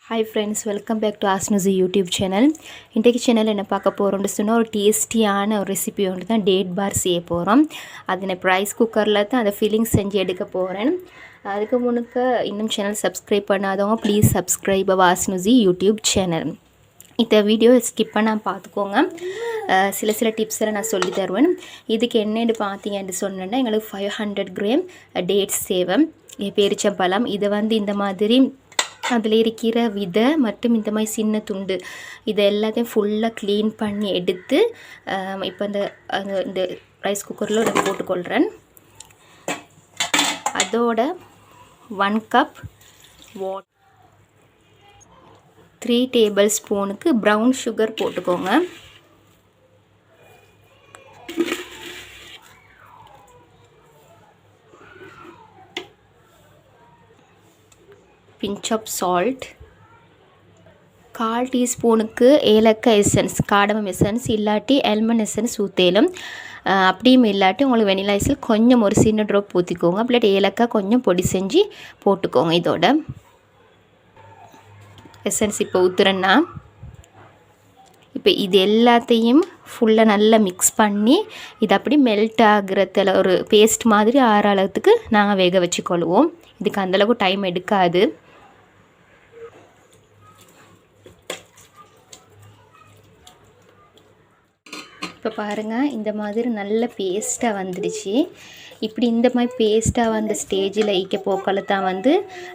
Hi friends, welcome back to Asnuzi YouTube channel. இன்றைக்கு channel என்ன பார்க்க போகிறோம்னு சொன்னால் ஒரு டேஸ்டியான ஒரு ரெசிபி ஒன்று தான் டேட் பார் செய்ய போகிறோம். அது நான் ரைஸ் குக்கரில் தான் அதை ஃபில்லிங் செஞ்சு எடுக்க போகிறேன். அதுக்கு முன்னுக்க இன்னும் சேனல் சப்ஸ்கிரைப் பண்ணாதவங்க ப்ளீஸ் சப்ஸ்கிரைப் ஆஸ்னுசி யூடியூப் சேனல். இந்த வீடியோ ஸ்கிப் பண்ணால் பார்த்துக்கோங்க. சில டிப்ஸ் எல்லாம் நான் சொல்லி தருவேன். இதுக்கு என்னென்னு பார்த்தீங்கன்னு சொன்னேன்னா எங்களுக்கு 500 கிராம் டேட்ஸ் தேவை. பேரிச்சம்பழம் இதை இந்த மாதிரி அதில் இருக்கிற விதை மற்றும் இந்த மாதிரி சின்ன துண்டு இது எல்லாத்தையும் ஃபுல்லாக க்ளீன் பண்ணி எடுத்து இப்போ இந்த ரைஸ் குக்கரில் நான் போட்டுக்கொள்கிறேன். அதோட 1 கப் வாட்டர், 3 டேபிள் ஸ்பூனுக்கு ப்ரௌன் சுகர் போட்டுக்கோங்க. pinch of salt, 1/4 டீஸ்பூனுக்கு ஏலக்காய் எசன்ஸ், காடமம் எசன்ஸ் இல்லாட்டி ஆல்மண்ட் எசன்ஸ் ஊற்றலும். அப்படியும் இல்லாட்டி உங்களுக்கு வெனிலா எசன்ஸ் கொஞ்சம் ஒரு சின்ன ட்ராப் ஊற்றிக்கோங்க. அப்படியே ஏலக்காய் கொஞ்சம் பொடி செஞ்சு போட்டுக்கோங்க. இதோட எசன்ஸ் இப்போ ஊற்றுறேன்னா இப்போ இது எல்லாத்தையும் ஃபுல்லாக நல்லா மிக்ஸ் பண்ணி இது அப்படி மெல்ட் ஆகிறதுல ஒரு பேஸ்ட் மாதிரி ஆற அளவுக்கு நாங்கள் வேக வச்சுக்கொள்வோம். இதுக்கு அந்தளவுக்கு டைம் எடுக்காது. இப்போ பாருங்கள், இந்த மாதிரி நல்ல பேஸ்ட்டாக வந்துடுச்சு. இப்படி இந்த மாதிரி பேஸ்ட்டாக வந்த ஸ்டேஜில் ஈக்க போக்களை தான்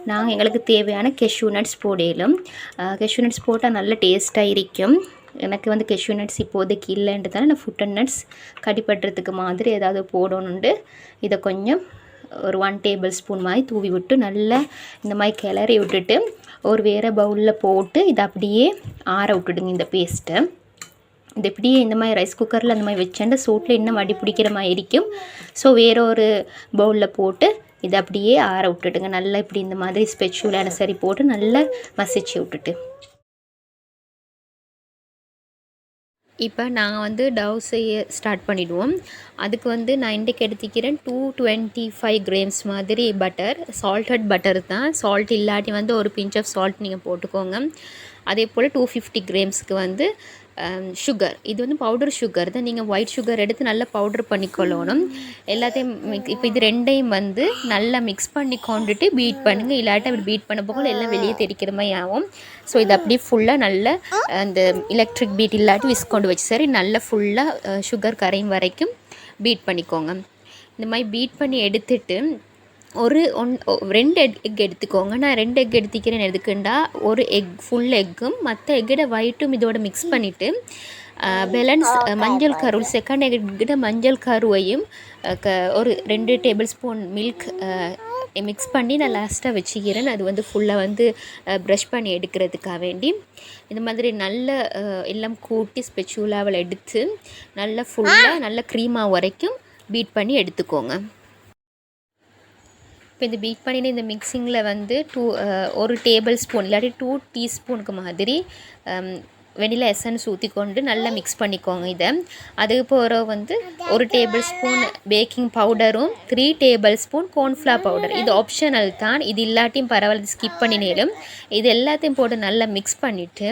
நாங்கள் எங்களுக்கு தேவையான கெஷ்யூ நட்ஸ் போடலும். கெஷ்யூ நட்ஸ் போட்டால் நல்ல டேஸ்ட்டாக இருக்கும். எனக்கு கெஷ்யூ நட்ஸ் இப்போதைக்கு இல்லைன்றதால நான் ஃபுட் அண்ட் நட்ஸ் கடிப்படுறதுக்கு மாதிரி ஏதாவது போடணுண்டு இதை கொஞ்சம் ஒரு 1 டேபிள் ஸ்பூன் மாதிரி தூவி விட்டு நல்லா இந்த மாதிரி கிளறி விட்டுட்டு ஒரு வேறு பவுலில் போட்டு இதை அப்படியே ஆற விட்டுடுங்க. இந்த பேஸ்ட்டை இது இப்படியே இந்த மாதிரி ரைஸ் குக்கரில் அந்த மாதிரி வச்சேன்ட்டு சூட்டில் இன்னும் அடி பிடிக்கிற மாதிரி இருக்கும். ஸோ வேற ஒரு பவுலில் போட்டு இதை அப்படியே ஆற விட்டுடுங்க. நல்லா இப்படி இந்த மாதிரி ஸ்பெச்சுலான சரி போட்டு நல்லா மசிச்சு விட்டுட்டு இப்போ நாங்கள் டவ் செய்ய ஸ்டார்ட் பண்ணிவிடுவோம். அதுக்கு நான் இன்றைக்கு எடுத்துக்கிறேன் 225 கிராம்ஸ் மாதிரி பட்டர், சால்ட்டட் பட்டர் தான். சால்ட் இல்லாட்டி ஒரு பிஞ்ச் ஆஃப் சால்ட் நீங்கள் போட்டுக்கோங்க. அதே போல் 250 கிராம்ஸுக்கு சுகர், இது பவுடர் சுகர் தான். நீங்கள் ஒயிட் சுகர் எடுத்து நல்லா பவுடர் பண்ணிக்கொள்ளணும். எல்லாத்தையும் இப்போ இது ரெண்டையும் நல்லா மிக்ஸ் பண்ணி கொண்டுட்டு பீட் பண்ணுங்கள். இல்லாட்டி அப்படி பீட் பண்ண போக எல்லாம் வெளியே தெரிக்கிற மாதிரி ஆகும். ஸோ இது அப்படியே ஃபுல்லாக நல்ல அந்த எலக்ட்ரிக் பீட் இல்லாட்டி விஸ்கொண்டு வச்சு சரி நல்லா ஃபுல்லாக சுகர் கரையும் வரைக்கும் பீட் பண்ணிக்கோங்க. இந்த மாதிரி பீட் பண்ணி எடுத்துட்டு ஒரு 2 எக் எடுத்துக்கோங்க. நான் 2 எக் எடுத்துக்கிறேன். எதுக்குண்டா ஒரு எக் ஃபுல் எக்கும் மற்ற எக்கோட ஒயிட்டும் இதோட மிக்ஸ் பண்ணிவிட்டு பேலன்ஸ் மஞ்சள் கரு, செகண்ட் எக்கிட்ட மஞ்சள் கருவையும் ஒரு 2 டேபிள் ஸ்பூன் மில்க் மிக்ஸ் பண்ணி நான் லாஸ்ட்டாக வச்சுக்கிறேன். அது ஃபுல்லாக ப்ரஷ் பண்ணி எடுக்கிறதுக்காக வேண்டி இந்த மாதிரி நல்ல எல்லாம் கூட்டி ஸ்பெச்சுலாவில் எடுத்து நல்லா ஃபுல்லாக நல்ல க்ரீமாக வரைக்கும் பீட் பண்ணி எடுத்துக்கோங்க. இப்போ இந்த பீட் பண்ணின இந்த மிக்சிங்கில் 1 டேபிள் ஸ்பூன் இல்லாட்டி 2 டீஸ்பூனுக்கு மாதிரி வெனிலா எசன்ஸ் ஊற்றிக்கொண்டு நல்லா மிக்ஸ் பண்ணிக்கோங்க. இதை அதுக்கு போகிற 1 டேபிள் ஸ்பூன் பேக்கிங் பவுடரும் 3 டேபிள் ஸ்பூன் கார்ன்ஃப்ளவர் பவுடர். இது ஆப்ஷனல் தான். இது இல்லாட்டியும் பரவாயில்ல, ஸ்கிப் பண்ணினேலும். இது எல்லாத்தையும் போட்டு நல்லா மிக்ஸ் பண்ணிவிட்டு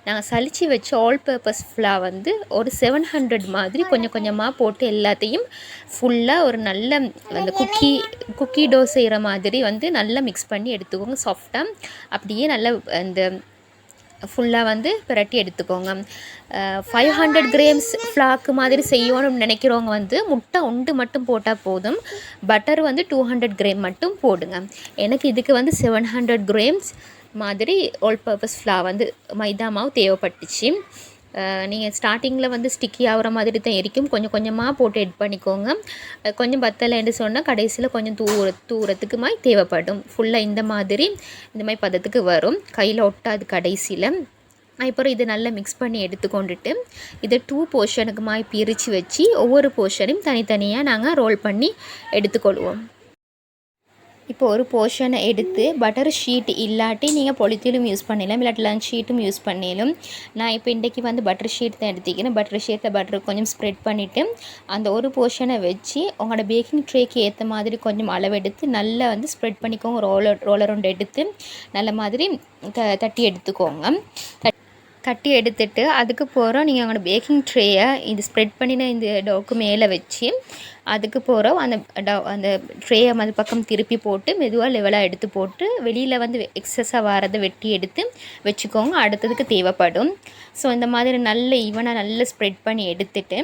நாங்கள் சளிச்சு வச்ச ஆல் பர்பஸ் ஃப்ளார் ஒரு 700 மாதிரி கொஞ்சம் கொஞ்சமாக போட்டு எல்லாத்தையும் ஃபுல்லாக ஒரு நல்ல அந்த குக்கி டோ செய்கிற மாதிரி நல்லா மிக்ஸ் பண்ணி எடுத்துக்கோங்க. சாஃப்டாக அப்படியே நல்லா அந்த ஃபுல்லாக பிரட்டி எடுத்துக்கோங்க. 500 கிராம்ஸ் ஃப்ளாக்கு மாதிரி செய்யணும்னு நினைக்கிறவங்க முட்டை ஒன்று மட்டும் போட்டால் போதும். பட்டர் 200 கிராம் மட்டும் போடுங்க. எனக்கு இதுக்கு 700 கிராம்ஸ் மாதிரி ஆல் பர்பஸ் ஃப்ளார் மைதா மாவு தேவைப்பட்டுச்சு. நீங்கள் ஸ்டார்டிங்கில் ஸ்டிக்கி ஆகிற மாதிரி தான் இருக்கும். கொஞ்சம் கொஞ்சமாக போட்டு எட் பண்ணிக்கோங்க. கொஞ்சம் பத்தலைன்னு சொன்னால் கடைசியில் கொஞ்சம் தூரத்துக்கு மாதிரி தேவைப்படும். ஃபுல்லாக இந்த மாதிரி பதத்துக்கு வரும், கையில் ஒட்டாது கடைசியில். அப்புறம் இதை நல்லா மிக்ஸ் பண்ணி எடுத்துக்கொண்டுட்டு இதை 2 போர்ஷனுக்கு மாதிரி பிரித்து வச்சு ஒவ்வொரு போர்ஷனையும் தனித்தனியாக நாங்கள் ரோல் பண்ணி எடுத்துக்கொள்வோம். இப்போ ஒரு போர்ஷனை எடுத்து பட்டர் ஷீட் இல்லாட்டி நீங்கள் பொலித்தீனும் யூஸ் பண்ணலாம், இல்லாட்டி லஞ்ச் ஷீட்டும் யூஸ் பண்ணலாம். நான் இப்போ இன்றைக்கி வந்து பட்டர் ஷீட் தான் எடுத்துக்கிறேன். பட்டர் ஷீட்டில் பட்டர் கொஞ்சம் ஸ்ப்ரெட் பண்ணிவிட்டு அந்த ஒரு போர்ஷனை வச்சு உங்களோட பேக்கிங் ட்ரேக்கு ஏற்ற மாதிரி கொஞ்சம் அளவெடுத்து நல்லா வந்து ஸ்ப்ரெட் பண்ணிக்கோங்க. ரோலர் ஒன்று எடுத்து நல்ல மாதிரி தட்டி எடுத்துக்கோங்க. தட்டி எடுத்துட்டு அதுக்கு போகிறோம் நீங்கள் உங்களோட பேக்கிங் ட்ரேயை இது ஸ்ப்ரெட் பண்ணின இந்த டோக்கு மேலே வச்சு அதுக்கு போகிறோம் அந்த ட்ரேயை அது பக்கம் திருப்பி போட்டு மெதுவாக லெவலாக எடுத்து போட்டு வெளியில் வந்து எக்ஸஸாக வரதை வெட்டி எடுத்து வச்சுக்கோங்க. அடுத்ததுக்கு தேவைப்படும். ஸோ இந்த மாதிரி நல்ல ஈவனாக நல்லா ஸ்ப்ரெட் பண்ணி எடுத்துட்டு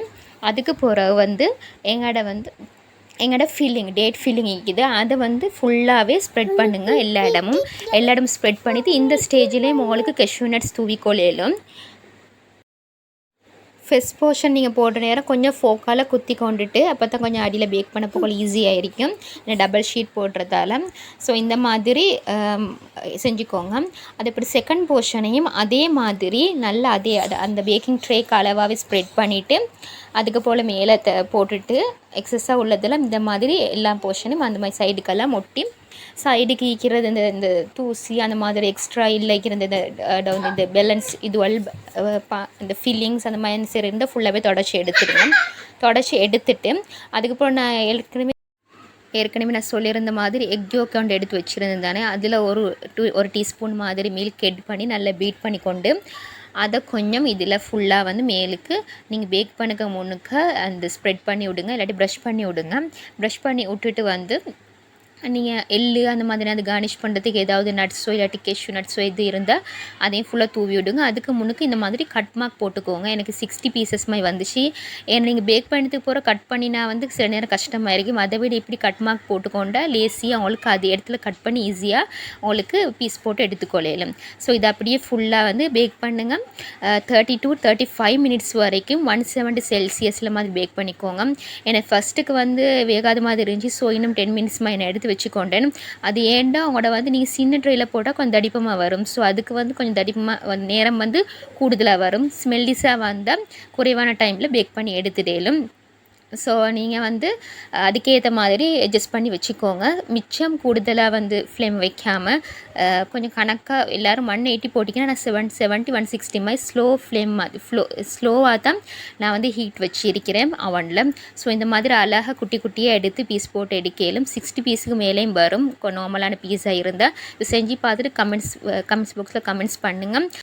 அதுக்கு போகிறவ வந்து எங்களோட டேட் ஃபில்லிங் இருக்குது, அதை வந்து ஃபுல்லாகவே ஸ்ப்ரெட் பண்ணுங்கள். எல்லா இடமும் ஸ்ப்ரெட் பண்ணிவிட்டு இந்த ஸ்டேஜ்லேயே உங்களுக்கு கஷ்யூ நட்ஸ் தூவிக்கொள்ளையிலும். ஃபஸ்ட் போர்ஷன் நீங்கள் போடுற நேரம் கொஞ்சம் ஃபோக்கால் குத்தி கொண்டுட்டு அப்போ தான் கொஞ்சம் அடியில் பேக் பண்ண போக ஈஸியாக இருக்கும், டபுள் ஷீட் போடுறதால. ஸோ இந்த மாதிரி செஞ்சுக்கோங்க. அதுப்படி செகண்ட் போர்ஷனையும் அதே மாதிரி நல்லா அந்த பேக்கிங் ட்ரேக்கு அளவாகவே ஸ்ப்ரெட் பண்ணிவிட்டு அதுக்கு போல் மேலே போட்டுட்டு எக்ஸஸாக உள்ளதெல்லாம் இந்த மாதிரி எல்லா போர்ஷனும் அந்த மாதிரி சைடுக்கெல்லாம் ஒட்டி சைடுக்கு ஈக்கிறது இந்த தூசி அந்த மாதிரி எக்ஸ்ட்ரா இல்லைக்கிறது இந்த பேலன்ஸ் இதுவல் இந்த ஃபில்லிங்ஸ் அந்த மாதிரி சரி இருந்தால் ஃபுல்லாகவே தொடச்சி எடுத்துட்டு அதுக்கப்புறம் நான் ஏற்கனவே நான் சொல்லியிருந்த மாதிரி எக் யோக் கொண்டு எடுத்து வச்சுருந்தேன் தானே, அதில் ஒரு டீஸ்பூன் மாதிரி மில்க் எட் பண்ணி நல்லா பீட் பண்ணி கொண்டு அதை கொஞ்சம் இதில் ஃபுல்லாக வந்து மேலுக்கு நீங்கள் பேக் பண்ணுக்க முன்னுக்க அந்த ஸ்ப்ரெட் பண்ணி விடுங்க, இல்லாட்டி ப்ரஷ் பண்ணி விட்டுட்டு வந்து நீங்கள் எள்ளு அந்த மாதிரி அது கார்னிஷ் பண்ணுறதுக்கு ஏதாவது நட்ஸோ இல்லாட்டி கேஷ்யூ நட்ஸோ எது இருந்தால் அதையும் ஃபுல்லாக தூவி விடுங்க. அதுக்கு முன்னுக்கு இந்த மாதிரி கட் மார்க் போட்டுக்கோங்க. எனக்கு 60 பீசஸ் மாதிரி வந்துச்சு. ஏன்னா நீங்கள் பேக் பண்ணதுக்கு போகிற கட் பண்ணினா வந்து சில நேரம் கஷ்டமாக இருக்கும். அதை விட இப்படி கட் மார்க் போட்டுக்கொண்டா லேசியாக அவங்களுக்கு அது இடத்துல கட் பண்ணி ஈஸியாக உங்களுக்கு பீஸ் போட்டு எடுத்துக்கொள்ளலாம். ஸோ இதை அப்படியே ஃபுல்லாக வந்து பேக் பண்ணுங்கள். 30 to 35 மினிட்ஸ் வரைக்கும் 170 செல்சியஸில் மாதிரி பேக் பண்ணிக்கோங்க. ஏன்னா ஃபஸ்ட்டுக்கு வந்து வேகாத மாதிரி இருந்துச்சு. ஸோ இன்னும் 10 மினிட்ஸ் மாதிரி எடுத்து வச்சுக்கொண்டேன். அது ஏன்டா உங்களோட வந்து நீங்கள் சின்ன ட்ரேயில் போட்டால் கொஞ்சம் தடிப்பமாக வரும். ஸோ அதுக்கு வந்து கொஞ்சம் தடிப்பமாக நேரம் வந்து கூடுதலாக வரும். ஸ்மெல்லிஸாக வந்தால் குறைவான டைமில் பேக் பண்ணி எடுத்துடலும். ஸோ நீங்கள் வந்து அதுக்கேற்ற மாதிரி அட்ஜஸ்ட் பண்ணி வச்சுக்கோங்க. மிச்சம் கூடுதலாக வந்து ஃப்ளேம் வைக்காமல் கொஞ்சம் கணக்காக எல்லோரும் 180 போட்டிங்கன்னா நான் 170 160 மாதிரி ஸ்லோவாக தான் நான் வந்து ஹீட் வச்சுருக்கிறேன் அவனில். ஸோ இந்த மாதிரி அழகாக குட்டியாக எடுத்து பீஸ் போட்டு எடுக்கலும். 60 பீஸுக்கு மேலேயும் வரும் நார்மலான பீஸாக இருந்தால். இது செஞ்சு பார்த்துட்டு கமெண்ட்ஸ் பாக்ஸில் கமெண்ட்ஸ் பண்ணுங்கள்.